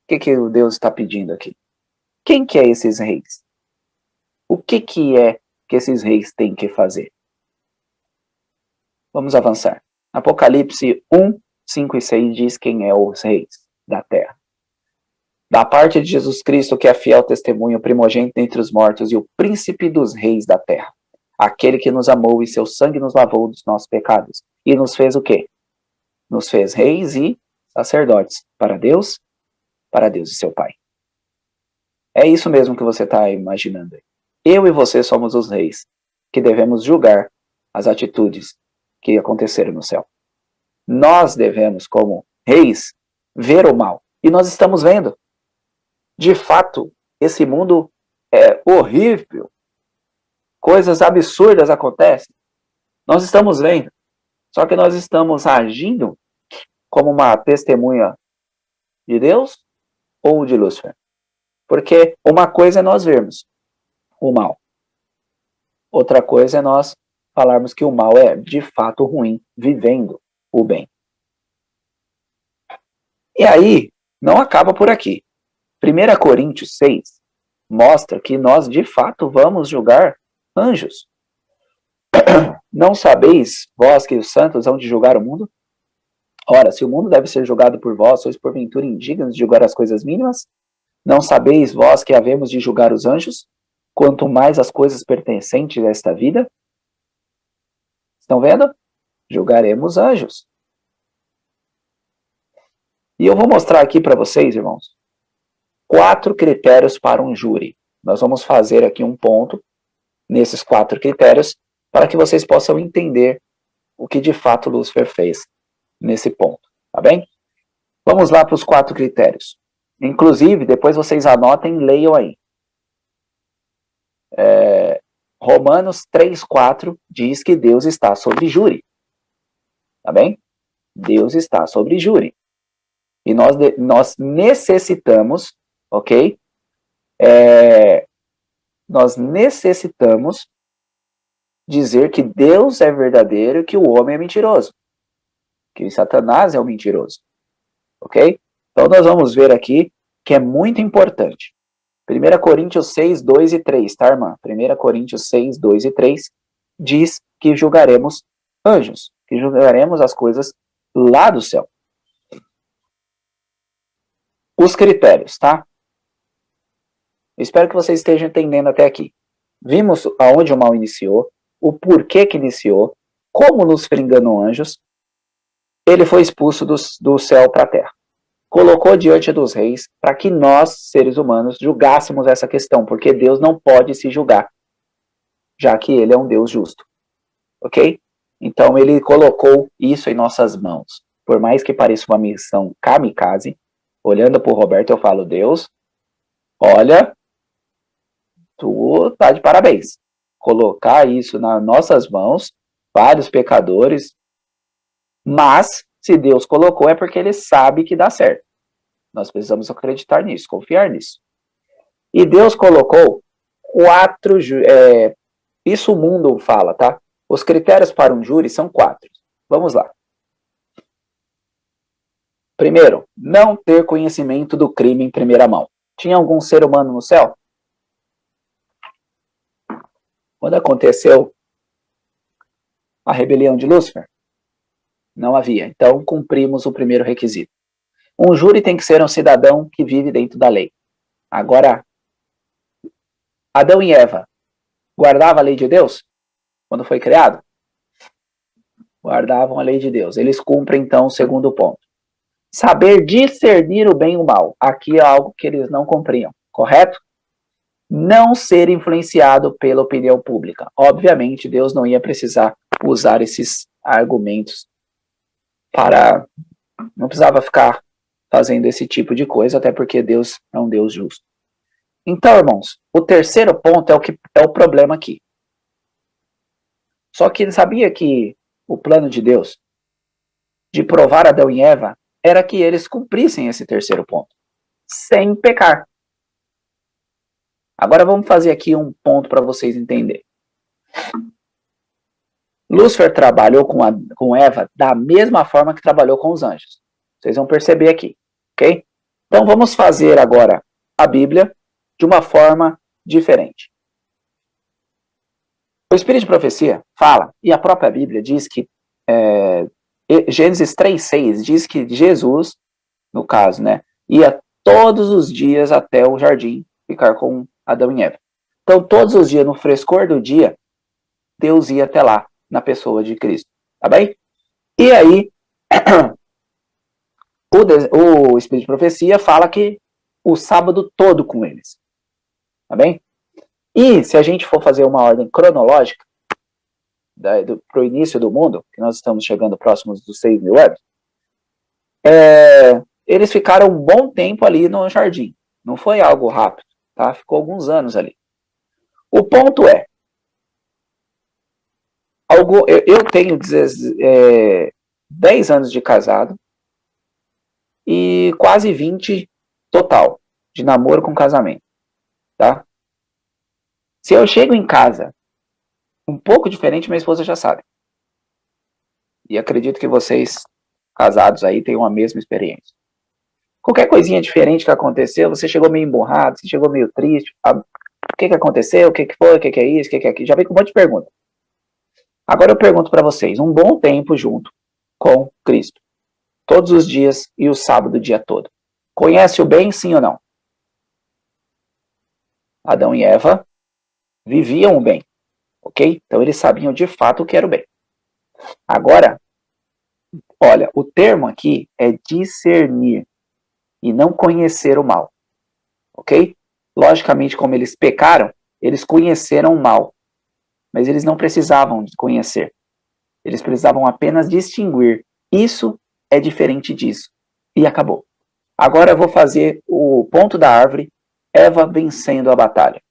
O que o Deus está pedindo aqui? Quem que é esses reis? O que é que esses reis têm que fazer? Vamos avançar. Apocalipse 1, 5 e 6 diz quem é os reis da terra. Da parte de Jesus Cristo, que é fiel testemunho, primogênito entre os mortos e o príncipe dos reis da terra. Aquele que nos amou e seu sangue nos lavou dos nossos pecados. E nos fez o quê? Nos fez reis e sacerdotes para Deus e seu Pai. É isso mesmo que você está imaginando. Eu e você somos os reis que devemos julgar as atitudes que aconteceram no céu. Nós devemos, como reis, ver o mal. E nós estamos vendo. De fato, esse mundo é horrível. Coisas absurdas acontecem. Nós estamos vendo. Só que nós estamos agindo como uma testemunha de Deus ou de Lúcifer. Porque uma coisa é nós vermos o mal. Outra coisa é nós falarmos que o mal é de fato ruim, vivendo o bem. E aí, não acaba por aqui. 1 Coríntios 6 mostra que nós de fato vamos julgar anjos. Não sabeis vós que os santos hão de julgar o mundo? Ora, se o mundo deve ser julgado por vós, sois porventura indignos de julgar as coisas mínimas? Não sabeis vós que havemos de julgar os anjos? Quanto mais as coisas pertencentes a esta vida? Estão vendo? Julgaremos anjos. E eu vou mostrar aqui para vocês, irmãos, 4 critérios para um júri. Nós vamos fazer aqui um ponto nesses 4 critérios para que vocês possam entender o que de fato Lúcifer fez nesse ponto, tá bem? Vamos lá para os 4 critérios. Inclusive, depois vocês anotem e leiam aí. Romanos 3,4 diz que Deus está sobre júri. Tá bem? Deus está sobre júri. E nós necessitamos, ok? Nós necessitamos dizer que Deus é verdadeiro e que o homem é mentiroso. Que Satanás é o mentiroso. Ok? Então nós vamos ver aqui que é muito importante. 1 Coríntios 6, 2 e 3, tá, irmã? 1 Coríntios 6, 2 e 3 diz que julgaremos anjos, que julgaremos as coisas lá do céu. Os critérios, tá? Espero que vocês estejam entendendo até aqui. Vimos aonde o mal iniciou, o porquê que iniciou, como Lúcifer enganou anjos. Ele foi expulso do céu para a terra. Colocou diante dos reis para que nós, seres humanos, julgássemos essa questão, porque Deus não pode se julgar, já que ele é um Deus justo. Ok? Então ele colocou isso em nossas mãos. Por mais que pareça uma missão kamikaze, olhando para o Roberto eu falo, Deus, olha, tu tá de parabéns. Colocar isso nas nossas mãos, vários pecadores, mas se Deus colocou é porque ele sabe que dá certo. Nós precisamos acreditar nisso, confiar nisso. E Deus colocou 4, isso o mundo fala, tá? Os critérios para um júri são 4. Vamos lá. Primeiro, não ter conhecimento do crime em primeira mão. Tinha algum ser humano no céu? Quando aconteceu a rebelião de Lúcifer? Não havia. Então, cumprimos o primeiro requisito. Um júri tem que ser um cidadão que vive dentro da lei. Agora, Adão e Eva guardavam a lei de Deus quando foi criado? Guardavam a lei de Deus. Eles cumprem, então, o segundo ponto. Saber discernir o bem e o mal. Aqui é algo que eles não compriam, correto? Não ser influenciado pela opinião pública. Obviamente, Deus não ia precisar usar esses argumentos para... Não precisava ficar fazendo esse tipo de coisa, até porque Deus é um Deus justo. Então, irmãos, o terceiro ponto é o que é o problema aqui. Só que ele sabia que o plano de Deus de provar Adão e Eva era que eles cumprissem esse terceiro ponto, sem pecar. Agora vamos fazer aqui um ponto para vocês entenderem. Lúcifer trabalhou com Eva da mesma forma que trabalhou com os anjos. Vocês vão perceber aqui, ok? Então vamos fazer agora a Bíblia de uma forma diferente. O Espírito de Profecia fala, e a própria Bíblia diz que, Gênesis 3,6 diz que Jesus, no caso, né, ia todos os dias até o jardim ficar com Adão e Eva. Então, todos os dias, no frescor do dia, Deus ia até lá, na pessoa de Cristo. Tá bem? E aí, o Espírito de Profecia fala que o sábado todo com eles. Tá bem? E se a gente for fazer uma ordem cronológica para o início do mundo, que nós estamos chegando próximos dos 6.000 anos, eles ficaram um bom tempo ali no jardim. Não foi algo rápido, tá? Ficou alguns anos ali. O ponto é, eu tenho 10 anos de casado e quase 20 total, de namoro com casamento, tá? Se eu chego em casa um pouco diferente, minha esposa já sabe. E acredito que vocês, casados aí, tenham a mesma experiência. Qualquer coisinha diferente que aconteceu, você chegou meio emburrado, você chegou meio triste. O que aconteceu? O que foi? O que é isso? O que é aquilo? Já vem com um monte de perguntas. Agora eu pergunto para vocês, um bom tempo junto com Cristo. Todos os dias e o sábado o dia todo. Conhece o bem, sim ou não? Adão e Eva viviam o bem, ok? Então eles sabiam de fato o que era o bem. Agora, olha, o termo aqui é discernir e não conhecer o mal, ok? Logicamente, como eles pecaram, eles conheceram o mal, mas eles não precisavam de conhecer. Eles precisavam apenas distinguir. Isso é diferente disso. E acabou. Agora eu vou fazer o ponto da árvore, Eva vencendo a batalha.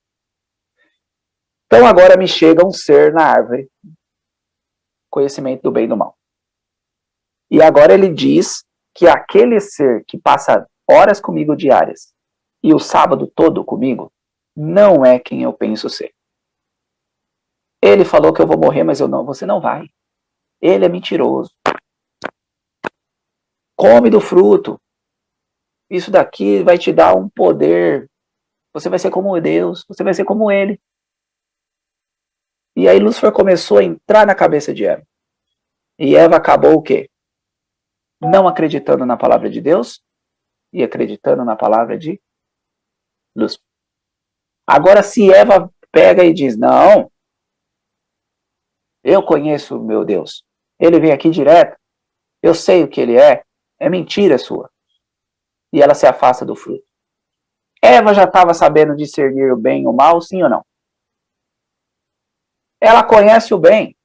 Então agora me chega um ser na árvore, conhecimento do bem e do mal. E agora ele diz que aquele ser que passa horas comigo diárias e o sábado todo comigo, não é quem eu penso ser. Ele falou que eu vou morrer, mas você não vai. Ele é mentiroso. Come do fruto. Isso daqui vai te dar um poder. Você vai ser como Deus, você vai ser como ele. E aí Lúcifer começou a entrar na cabeça de Eva. E Eva acabou o quê? Não acreditando na palavra de Deus e acreditando na palavra de Lúcifer. Agora, se Eva pega e diz, não, eu conheço o meu Deus, ele vem aqui direto, eu sei o que ele é mentira sua. E ela se afasta do fruto. Eva já estava sabendo discernir o bem e o mal, sim ou não? Ela conhece o bem,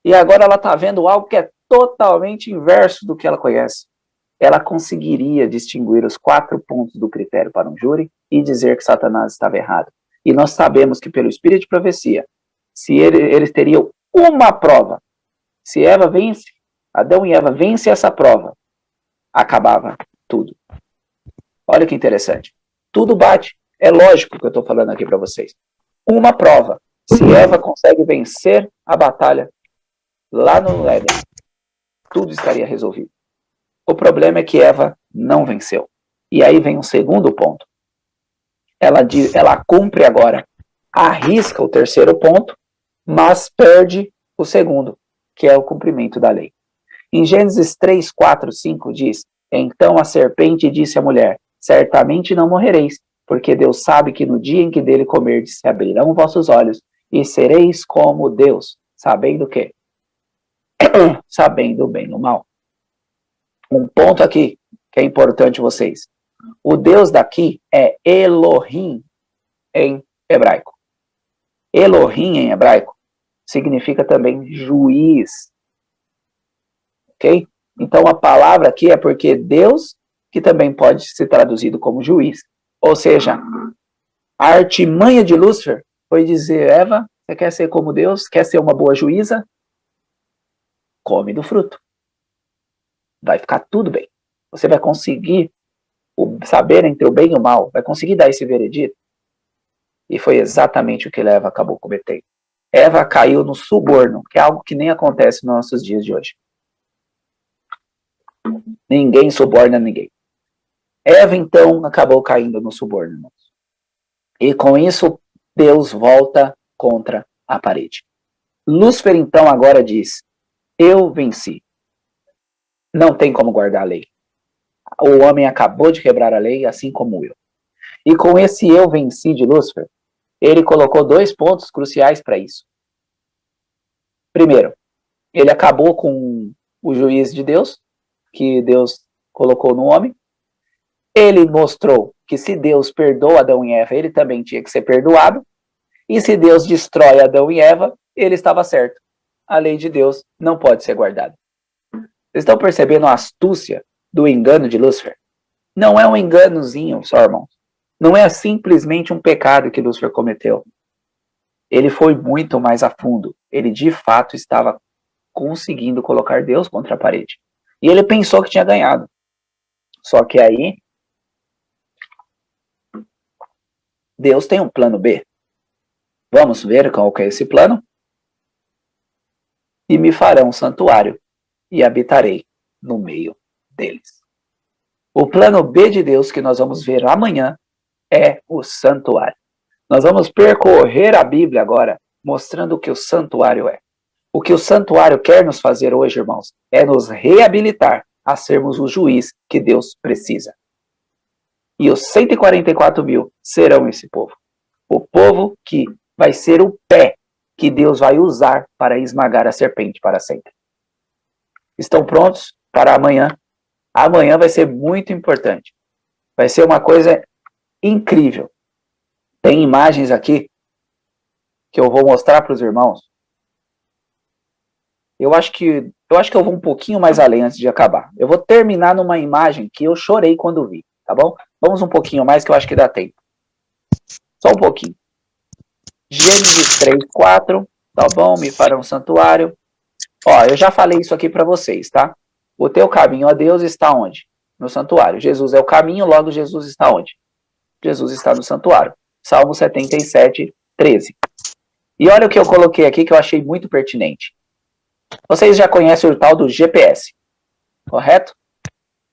e agora ela está vendo algo que é totalmente inverso do que ela conhece. Ela conseguiria distinguir os 4 pontos do critério para um júri e dizer que Satanás estava errado. E nós sabemos que pelo Espírito de Profecia, se eles teriam uma prova, se Eva vence, Adão e Eva vencem essa prova, acabava tudo. Olha que interessante. Tudo bate. É lógico que eu estou falando aqui para vocês. Uma prova. Se Eva consegue vencer a batalha lá no Éden, tudo estaria resolvido. O problema é que Eva não venceu. E aí vem um segundo ponto. Ela cumpre agora, arrisca o terceiro ponto, mas perde o segundo, que é o cumprimento da lei. Em Gênesis 3, 4, 5 diz, então a serpente disse à mulher, certamente não morrereis, porque Deus sabe que no dia em que dele comerdes se abrirão vossos olhos, e sereis como Deus, sabendo o quê? Sabendo o bem e o mal. Um ponto aqui, que é importante vocês. O Deus daqui é Elohim em hebraico. Elohim em hebraico significa também juiz. Ok? Então a palavra aqui é porque Deus, que também pode ser traduzido como juiz. Ou seja, a artimanha de Lúcifer foi dizer: Eva, você quer ser como Deus? Quer ser uma boa juíza? Come do fruto. Vai ficar tudo bem. Você vai conseguir saber entre o bem e o mal. Vai conseguir dar esse veredito. E foi exatamente o que Eva acabou cometendo. Eva caiu no suborno, que é algo que nem acontece nos nossos dias de hoje. Ninguém suborna ninguém. Eva, então, acabou caindo no suborno, irmãos. E com isso, Deus volta contra a parede. Lúcifer, então, agora diz: eu venci. Não tem como guardar a lei. O homem acabou de quebrar a lei, assim como eu. E com esse eu venci de Lúcifer, ele colocou 2 pontos cruciais para isso. Primeiro, ele acabou com o juiz de Deus, que Deus colocou no homem. Ele mostrou que se Deus perdoa Adão e Eva, ele também tinha que ser perdoado. E se Deus destrói Adão e Eva, ele estava certo. A lei de Deus não pode ser guardada. Vocês estão percebendo a astúcia do engano de Lúcifer? Não é um enganozinho só, irmãos. Não é simplesmente um pecado que Lúcifer cometeu. Ele foi muito mais a fundo. Ele de fato estava conseguindo colocar Deus contra a parede. E ele pensou que tinha ganhado. Só que aí, Deus tem um plano B. Vamos ver qual que é esse plano? E me farão um santuário, e habitarei no meio deles. O plano B de Deus, que nós vamos ver amanhã, é o santuário. Nós vamos percorrer a Bíblia agora, mostrando o que o santuário é. O que o santuário quer nos fazer hoje, irmãos, é nos reabilitar a sermos o juiz que Deus precisa. E os 144 mil serão esse povo. O povo que vai ser o pé que Deus vai usar para esmagar a serpente para sempre. Estão prontos para amanhã? Amanhã vai ser muito importante. Vai ser uma coisa incrível. Tem imagens aqui que eu vou mostrar para os irmãos. Eu acho que eu vou um pouquinho mais além antes de acabar. Eu vou terminar numa imagem que eu chorei quando vi, tá bom? Vamos um pouquinho mais que eu acho que dá tempo. Só um pouquinho. Gênesis 3, 4, tá bom? Me farão um santuário. Ó, eu já falei isso aqui para vocês, tá? O teu caminho a Deus está onde? No santuário. Jesus é o caminho, logo Jesus está onde? Jesus está no santuário. Salmo 77, 13. E olha o que eu coloquei aqui que eu achei muito pertinente. Vocês já conhecem o tal do GPS, correto?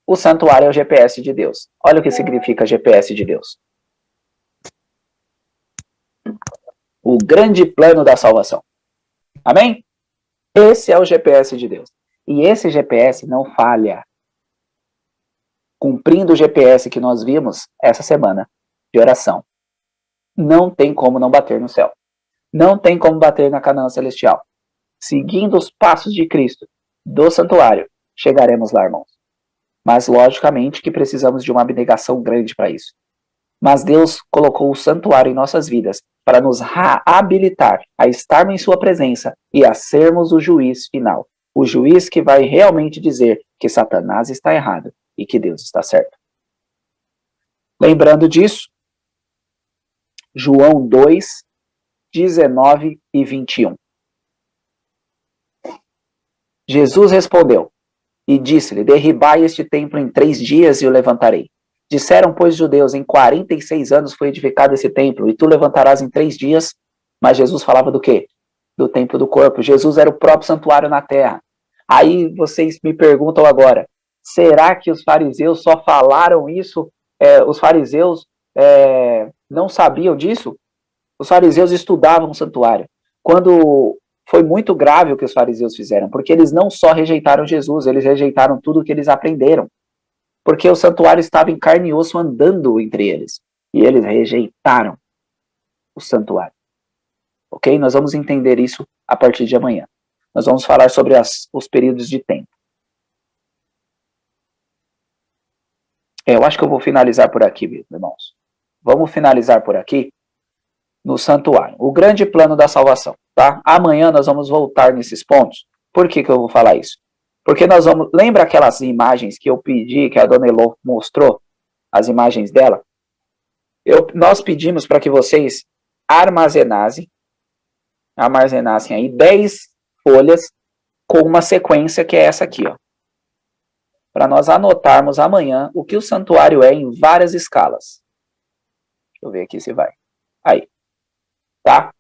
O santuário é o GPS de Deus. Olha o que significa GPS de Deus. O grande plano da salvação. Amém? Esse é o GPS de Deus. E esse GPS não falha. Cumprindo o GPS que nós vimos essa semana de oração. Não tem como não bater no céu. Não tem como bater na Canaã celestial. Seguindo os passos de Cristo, do santuário, chegaremos lá, irmãos. Mas, logicamente, que precisamos de uma abnegação grande para isso. Mas Deus colocou o santuário em nossas vidas para nos habilitar a estarmos em sua presença e a sermos o juiz final. O juiz que vai realmente dizer que Satanás está errado e que Deus está certo. Lembrando disso, João 2, 19 e 21. Jesus respondeu e disse-lhe: derribai este templo em 3 dias e o levantarei. Disseram, pois, os judeus: em 46 anos foi edificado esse templo, e tu levantarás em 3 dias. Mas Jesus falava do quê? Do templo do corpo. Jesus era o próprio santuário na terra. Aí vocês me perguntam agora, será que os fariseus só falaram isso? Os fariseus não sabiam disso? Os fariseus estudavam o santuário. Quando foi muito grave o que os fariseus fizeram, porque eles não só rejeitaram Jesus, eles rejeitaram tudo o que eles aprenderam. Porque o santuário estava em carne e osso andando entre eles. E eles rejeitaram o santuário. Ok? Nós vamos entender isso a partir de amanhã. Nós vamos falar sobre os períodos de tempo. Eu acho que eu vou finalizar por aqui, meus irmãos. Vamos finalizar por aqui no santuário. O grande plano da salvação, tá? Amanhã nós vamos voltar nesses pontos. Por que eu vou falar isso? Porque nós vamos... Lembra aquelas imagens que eu pedi, que a dona Elô mostrou? As imagens dela? Nós pedimos para que vocês armazenassem aí 10 folhas com uma sequência que é essa aqui, ó. Para nós anotarmos amanhã o que o santuário é em várias escalas. Deixa eu ver aqui se vai. Aí. Tá?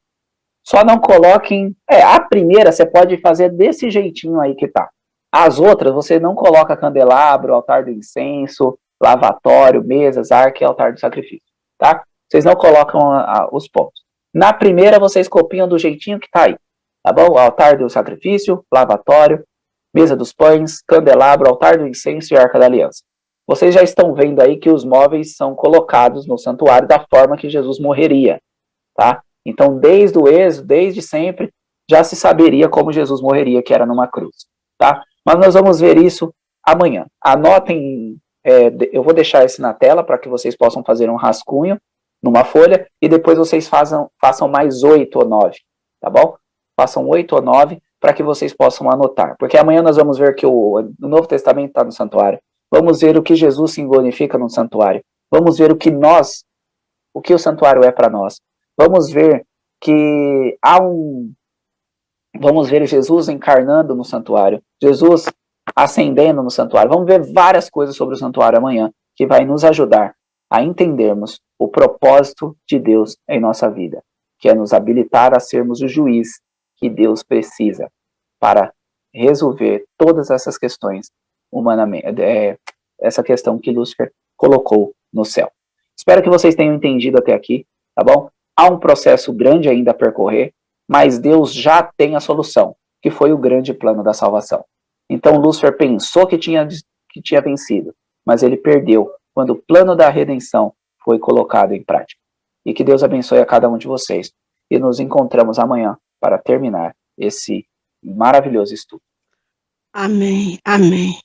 Só não coloquem... a primeira você pode fazer desse jeitinho aí que tá. As outras você não coloca candelabro, altar do incenso, lavatório, mesas, arca e altar do sacrifício. Tá? Vocês não colocam os pontos. Na primeira vocês copiam do jeitinho que tá aí. Tá bom? O altar do sacrifício, lavatório, mesa dos pães, candelabro, altar do incenso e arca da aliança. Vocês já estão vendo aí que os móveis são colocados no santuário da forma que Jesus morreria. Tá? Então, desde o êxodo, desde sempre, já se saberia como Jesus morreria, que era numa cruz. Tá? Mas nós vamos ver isso amanhã. Anotem, eu vou deixar isso na tela para que vocês possam fazer um rascunho numa folha e depois vocês façam mais 8 ou 9, tá bom? Façam 8 ou 9 para que vocês possam anotar. Porque amanhã nós vamos ver que o Novo Testamento está no santuário. Vamos ver o que Jesus significa no santuário. Vamos ver o que o santuário é para nós. Vamos ver que vamos ver Jesus encarnando no santuário, Jesus ascendendo no santuário. Vamos ver várias coisas sobre o santuário amanhã, que vai nos ajudar a entendermos o propósito de Deus em nossa vida, que é nos habilitar a sermos o juiz que Deus precisa para resolver todas essas questões humanamente, essa questão que Lúcifer colocou no céu. Espero que vocês tenham entendido até aqui, tá bom? Há um processo grande ainda a percorrer, mas Deus já tem a solução, que foi o grande plano da salvação. Então Lúcifer pensou que tinha vencido, mas ele perdeu quando o plano da redenção foi colocado em prática. E que Deus abençoe a cada um de vocês. E nos encontramos amanhã para terminar esse maravilhoso estudo. Amém, amém.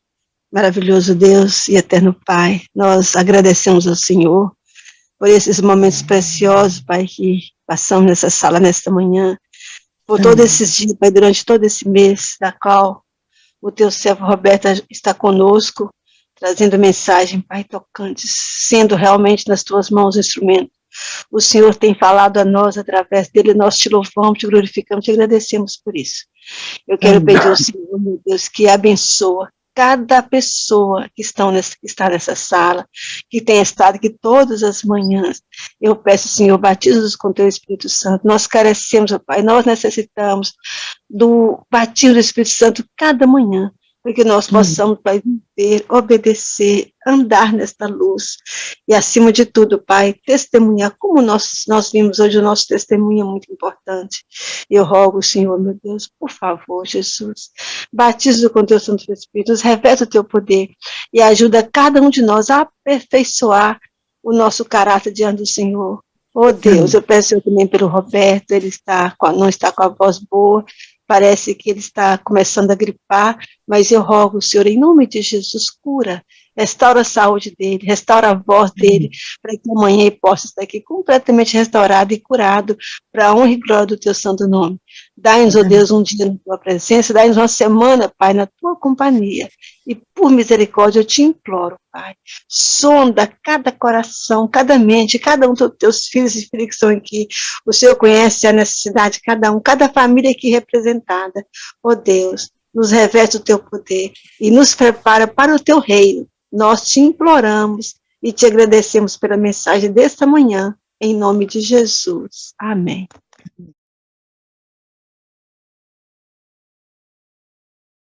Maravilhoso Deus e eterno Pai, nós agradecemos ao Senhor por esses momentos preciosos, Pai, que passamos nessa sala nesta manhã, por todos esses dias, Pai, durante todo esse mês, da qual o teu servo Roberto está conosco, trazendo mensagem, Pai, tocantes, sendo realmente nas tuas mãos o instrumento. O Senhor tem falado a nós através dele, nós te louvamos, te glorificamos, te agradecemos por isso. Eu quero pedir ao Senhor, meu Deus, que abençoa cada pessoa que está nessa sala, que tem estado aqui todas as manhãs. Eu peço, Senhor, batiza-nos com teu Espírito Santo. Nós carecemos, Pai, nós necessitamos do batismo do Espírito Santo cada manhã, para que nós possamos, Pai, viver, obedecer, andar nesta luz. E, acima de tudo, Pai, testemunhar, como nós vimos hoje, o nosso testemunho é muito importante. Eu rogo, Senhor, meu Deus, por favor, Jesus, batiza com teu Santo Espírito, revela o teu poder e ajuda cada um de nós a aperfeiçoar o nosso caráter diante do Senhor. Oh, Deus, eu peço também pelo Roberto, ele não está com a voz boa, parece que ele está começando a gripar, mas eu rogo, Senhor, em nome de Jesus, cura, restaura a saúde dele, restaura a voz dele, para que amanhã ele possa estar aqui completamente restaurado e curado, para a honra e glória do teu santo nome. Dai-nos, ó Deus, um dia na tua presença, dai-nos uma semana, Pai, na tua companhia, e por misericórdia eu te imploro, Pai, sonda cada coração, cada mente, cada um dos teus filhos e filhas que estão aqui, o Senhor conhece a necessidade de cada um, cada família aqui representada, ó Deus, nos reveste o teu poder e nos prepara para o teu reino. Nós te imploramos e te agradecemos pela mensagem desta manhã, em nome de Jesus. Amém.